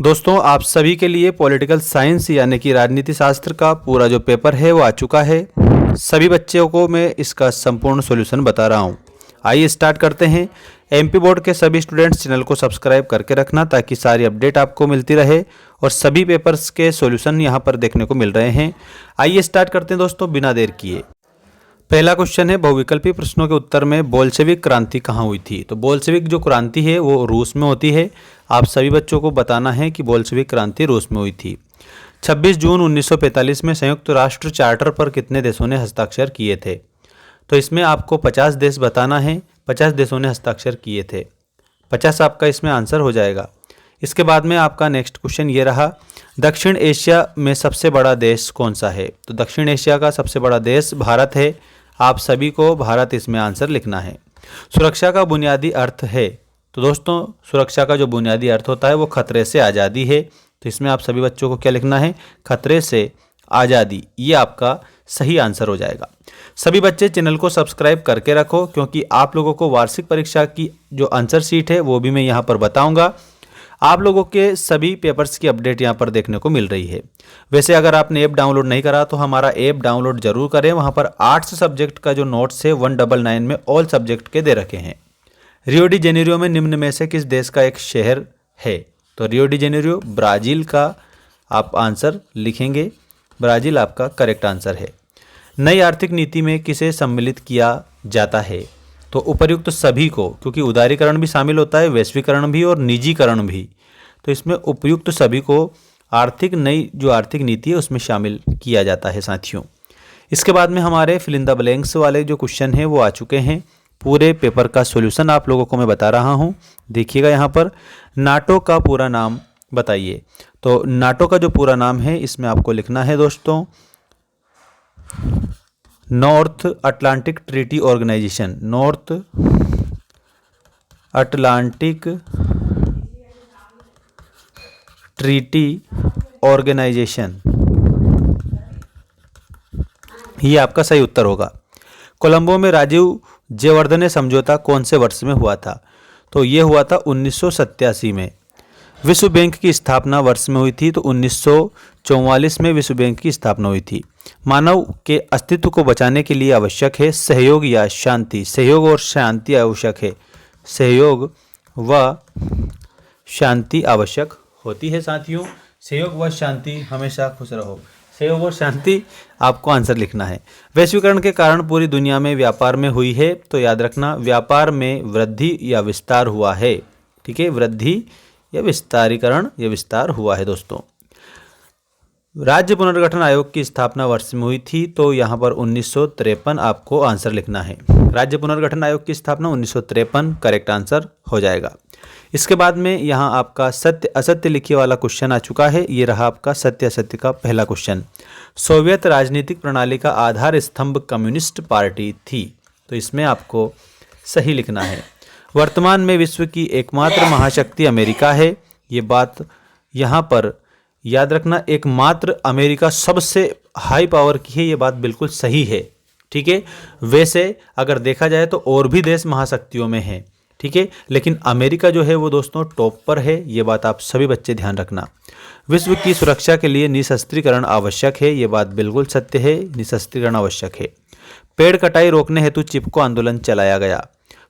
दोस्तों, आप सभी के लिए पॉलिटिकल साइंस यानी कि राजनीति शास्त्र का पूरा जो पेपर है वो आ चुका है। सभी बच्चों को मैं इसका संपूर्ण सॉल्यूशन बता रहा हूँ। आइए स्टार्ट करते हैं। एमपी बोर्ड के सभी स्टूडेंट्स चैनल को सब्सक्राइब करके रखना ताकि सारी अपडेट आपको मिलती रहे और सभी पेपर्स के सॉल्यूशन यहाँ पर देखने को मिल रहे हैं। आइए स्टार्ट करते हैं दोस्तों बिना देर किए। पहला क्वेश्चन है, बहुविकल्पी प्रश्नों के उत्तर में बोल्शेविक क्रांति कहाँ हुई थी। तो बोल्शेविक जो क्रांति है वो रूस में होती है। आप सभी बच्चों को बताना है कि बोल्शेविक क्रांति रूस में हुई थी। 26 जून 1945 में संयुक्त राष्ट्र चार्टर पर कितने देशों ने हस्ताक्षर किए थे। तो इसमें आपको 50 देश बताना है। 50 देशों ने हस्ताक्षर किए थे। 50 आपका इसमें आंसर हो जाएगा। इसके बाद में आपका नेक्स्ट क्वेश्चन ये रहा, दक्षिण एशिया में सबसे बड़ा देश कौन सा है। तो दक्षिण एशिया का सबसे बड़ा देश भारत है। आप सभी को भारत इसमें आंसर लिखना है। सुरक्षा का बुनियादी अर्थ है। तो दोस्तों, सुरक्षा का जो बुनियादी अर्थ होता है वो खतरे से आज़ादी है। तो इसमें आप सभी बच्चों को क्या लिखना है, खतरे से आज़ादी। ये आपका सही आंसर हो जाएगा। सभी बच्चे चैनल को सब्सक्राइब करके रखो क्योंकि आप लोगों को वार्षिक परीक्षा की जो आंसर शीट है वो भी मैं यहाँ पर बताऊँगा। आप लोगों के सभी पेपर्स की अपडेट यहाँ पर देखने को मिल रही है। वैसे अगर आपने ऐप डाउनलोड नहीं करा तो हमारा ऐप डाउनलोड जरूर करें। वहाँ पर आर्ट्स सब्जेक्ट का जो नोट्स है 199 में ऑल सब्जेक्ट के दे रखे हैं। रियो डी जेनेरियो में निम्न में से किस देश का एक शहर है। तो रियो डी जेनेरियो ब्राज़ील का आप आंसर लिखेंगे। ब्राज़ील आपका करेक्ट आंसर है। नई आर्थिक नीति में किसे सम्मिलित किया जाता है। तो उपर्युक्त सभी को, क्योंकि उदारीकरण भी शामिल होता है, वैश्वीकरण भी और निजीकरण भी। तो इसमें उपयुक्त सभी को नई जो आर्थिक नीति है उसमें शामिल किया जाता है साथियों। इसके बाद में हमारे फिल इन द ब्लैंक्स वाले जो क्वेश्चन हैं वो आ चुके हैं। पूरे पेपर का सॉल्यूशन आप लोगों को मैं बता रहा हूँ। देखिएगा यहाँ पर, नाटो का पूरा नाम बताइए। तो नाटो का जो पूरा नाम है इसमें आपको लिखना है दोस्तों, North Atlantic Treaty Organization. North Atlantic Treaty Organization, ये आपका सही उत्तर होगा। कोलंबो में राजीव जयवर्धने समझौता कौन से वर्ष में हुआ था। तो ये हुआ था 1987 में। विश्व बैंक की स्थापना वर्ष में हुई थी। तो 1944 में विश्व बैंक की स्थापना हुई थी। मानव के अस्तित्व को बचाने के लिए आवश्यक है सहयोग या शांति। सहयोग और शांति आवश्यक है। सहयोग व शांति आवश्यक होती है साथियों। सहयोग व शांति, हमेशा खुश रहो। सहयोग और शांति आपको आंसर लिखना है। वैश्वीकरण के कारण पूरी दुनिया में व्यापार में हुई है। तो याद रखना, व्यापार में वृद्धि या विस्तार हुआ है। ठीक है, वृद्धि या विस्तारीकरण या विस्तार हुआ है दोस्तों। राज्य पुनर्गठन आयोग की स्थापना वर्ष में हुई थी। तो यहाँ पर 1953 आपको आंसर लिखना है। राज्य पुनर्गठन आयोग की स्थापना 1953 करेक्ट आंसर हो जाएगा। इसके बाद में यहाँ आपका सत्य असत्य लिखिए वाला क्वेश्चन आ चुका है। ये रहा आपका सत्य असत्य का पहला क्वेश्चन। सोवियत राजनीतिक प्रणाली का आधार स्तंभ कम्युनिस्ट पार्टी थी। तो इसमें आपको सही लिखना है। वर्तमान में विश्व की एकमात्र महाशक्ति अमेरिका है। ये बात यहाँ पर याद रखना, एकमात्र अमेरिका सबसे हाई पावर की है। ये बात बिल्कुल सही है। ठीक है, वैसे अगर देखा जाए तो और भी देश महाशक्तियों में हैं। ठीक है, लेकिन अमेरिका जो है वो दोस्तों टॉप पर है। ये बात आप सभी बच्चे ध्यान रखना। विश्व की सुरक्षा के लिए निशस्त्रीकरण आवश्यक है। ये बात बिल्कुल सत्य है, निशस्त्रीकरण आवश्यक है। पेड़ कटाई रोकने हेतु चिपको आंदोलन चलाया गया।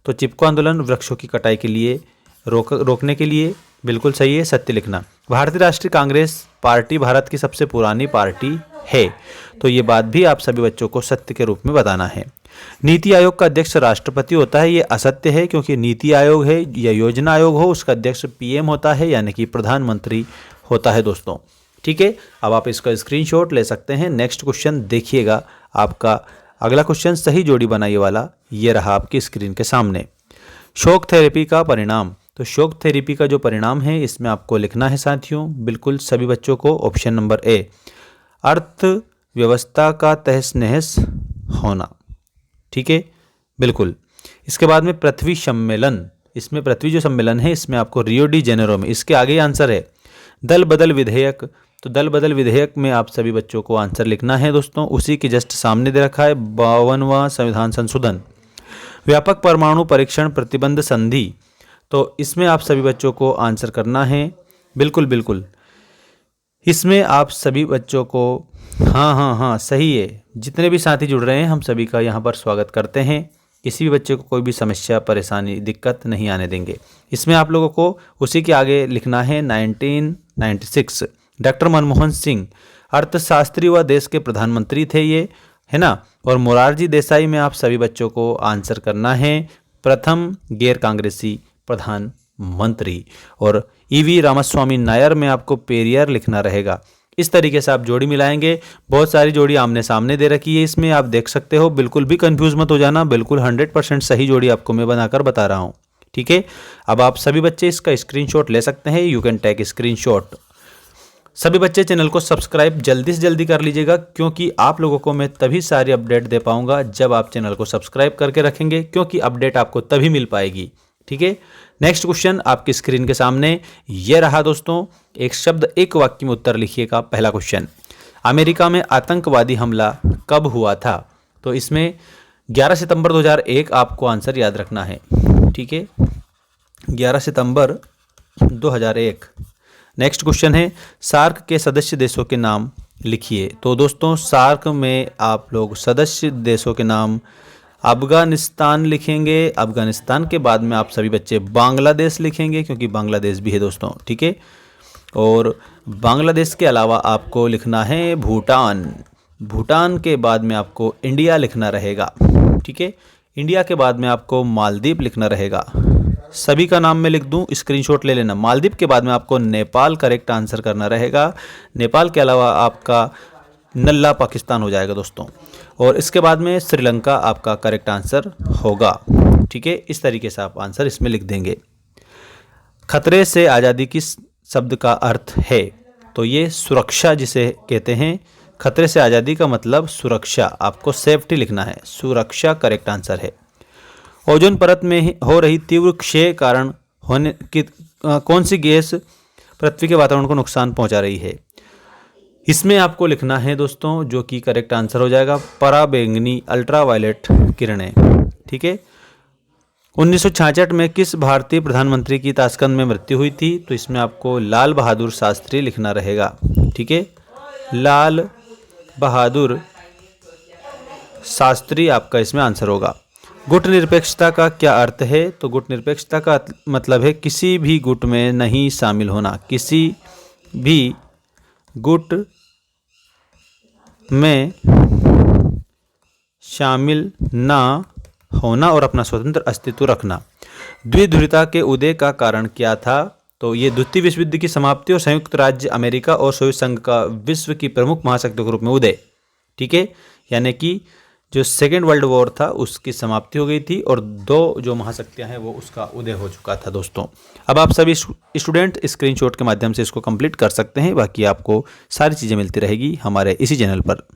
तो चिपको आंदोलन वृक्षों की कटाई के लिए रोकने के लिए बिल्कुल सही है, सत्य लिखना। भारतीय राष्ट्रीय कांग्रेस पार्टी भारत की सबसे पुरानी पार्टी है। तो ये बात भी आप सभी बच्चों को सत्य के रूप में बताना है। नीति आयोग का अध्यक्ष राष्ट्रपति होता है। ये असत्य है क्योंकि नीति आयोग है या योजना आयोग हो उसका अध्यक्ष पीएम होता है, यानी कि प्रधानमंत्री होता है दोस्तों। ठीक है, अब आप इसका स्क्रीनशॉट ले सकते हैं। नेक्स्ट क्वेश्चन देखिएगा, आपका अगला क्वेश्चन सही जोड़ी बनाइए वाला ये रहा आपकी स्क्रीन के सामने। शॉक थेरेपी का परिणाम। तो शॉक थेरेपी का जो परिणाम है इसमें आपको लिखना है साथियों, बिल्कुल सभी बच्चों को, ऑप्शन नंबर ए, अर्थव्यवस्था का तहस नहस होना। ठीक है, बिल्कुल। इसके बाद में पृथ्वी सम्मेलन, इसमें पृथ्वी जो सम्मेलन है इसमें आपको रियो डी जेनेरो में, इसके आगे आंसर है दल बदल विधेयक। तो दल बदल विधेयक में आप सभी बच्चों को आंसर लिखना है दोस्तों। उसी के जस्ट सामने दे रखा है 52वां संविधान संशोधन। व्यापक परमाणु परीक्षण प्रतिबंध संधि। तो इसमें आप सभी बच्चों को आंसर करना है बिल्कुल बिल्कुल। इसमें आप सभी बच्चों को, हाँ हाँ हाँ सही है, जितने भी साथी जुड़ रहे हैं हम सभी का यहाँ पर स्वागत करते हैं। किसी भी बच्चे को कोई भी समस्या, परेशानी, दिक्कत नहीं आने देंगे। इसमें आप लोगों को उसी के आगे लिखना है 1996। डॉक्टर मनमोहन सिंह अर्थशास्त्री व देश के प्रधानमंत्री थे ये, है ना। और मोरारजी देसाई में आप सभी बच्चों को आंसर करना है प्रथम गैर कांग्रेसी प्रधानमंत्री। और ईवी रामास्वामी नायर में आपको पेरियर लिखना रहेगा। इस तरीके से आप जोड़ी मिलाएंगे। बहुत सारी जोड़ी आमने सामने दे रखी है, इसमें आप देख सकते हो। बिल्कुल भी कंफ्यूज मत हो जाना, बिल्कुल 100% सही जोड़ी आपको मैं बनाकर बता रहा हूँ, ठीक है। अब आप सभी बच्चे इसका स्क्रीनशॉट ले सकते हैं, यू कैन टेक स्क्रीनशॉट। सभी बच्चे चैनल को सब्सक्राइब जल्दी से जल्दी कर लीजिएगा, क्योंकि आप लोगों को मैं तभी सारी अपडेट दे पाऊंगा जब आप चैनल को सब्सक्राइब करके रखेंगे, क्योंकि अपडेट आपको तभी मिल पाएगी, ठीक है। नेक्स्ट क्वेश्चन आपकी स्क्रीन के सामने ये रहा दोस्तों। एक शब्द एक वाक्य में उत्तर लिखिएगा। पहला क्वेश्चन, अमेरिका में आतंकवादी हमला कब हुआ था? तो इसमें 11 सितंबर 2001 आपको आंसर याद रखना है, ठीक है, 11 सितंबर 2001। नेक्स्ट क्वेश्चन है, सार्क के सदस्य देशों के नाम लिखिए। तो दोस्तों सार्क में आप लोग सदस्य देशों के नाम अफगानिस्तान लिखेंगे। अफगानिस्तान के बाद में आप सभी बच्चे बांग्लादेश लिखेंगे, क्योंकि बांग्लादेश भी है दोस्तों, ठीक है। और बांग्लादेश के अलावा आपको लिखना है भूटान। भूटान के बाद में आपको इंडिया लिखना रहेगा, ठीक है। इंडिया के बाद में आपको मालदीव लिखना रहेगा। सभी का नाम मैं लिख दूं, स्क्रीनशॉट ले लेना। मालदीव के बाद में आपको नेपाल करेक्ट आंसर करना रहेगा। नेपाल के अलावा आपका नल्ला पाकिस्तान हो जाएगा दोस्तों। और इसके बाद में श्रीलंका आपका करेक्ट आंसर होगा, ठीक है। इस तरीके से आप आंसर इसमें लिख देंगे। खतरे से आज़ादी किस शब्द का अर्थ है? तो ये सुरक्षा जिसे कहते हैं। खतरे से आज़ादी का मतलब सुरक्षा, आपको सेफ्टी लिखना है, सुरक्षा करेक्ट आंसर है। ओजोन परत में हो रही तीव्र क्षय कारण होने की कौन सी गैस पृथ्वी के वातावरण को नुकसान पहुंचा रही है? इसमें आपको लिखना है दोस्तों, जो कि करेक्ट आंसर हो जाएगा, पराबैंगनी अल्ट्रावायलेट किरणें, ठीक है। 1966 में किस भारतीय प्रधानमंत्री की ताशकंद में मृत्यु हुई थी? तो इसमें आपको लाल बहादुर शास्त्री लिखना रहेगा, ठीक है। लाल बहादुर शास्त्री आपका इसमें आंसर होगा। गुट निरपेक्षता का क्या अर्थ है? तो गुट निरपेक्षता का मतलब है किसी भी गुट में नहीं शामिल होना, किसी भी गुट में शामिल ना होना और अपना स्वतंत्र अस्तित्व रखना। द्विध्रुवता के उदय का कारण क्या था? तो ये द्वितीय विश्व युद्ध की समाप्ति और संयुक्त राज्य अमेरिका और सोवियत संघ का विश्व की प्रमुख महाशक्तियों के रूप में उदय, ठीक है। यानी कि जो सेकेंड वर्ल्ड वॉर था उसकी समाप्ति हो गई थी और दो जो महाशक्तियां हैं वो उसका उदय हो चुका था दोस्तों। अब आप सभी स्टूडेंट स्क्रीनशॉट के माध्यम से इसको कंप्लीट कर सकते हैं। बाकी आपको सारी चीज़ें मिलती रहेगी हमारे इसी चैनल पर।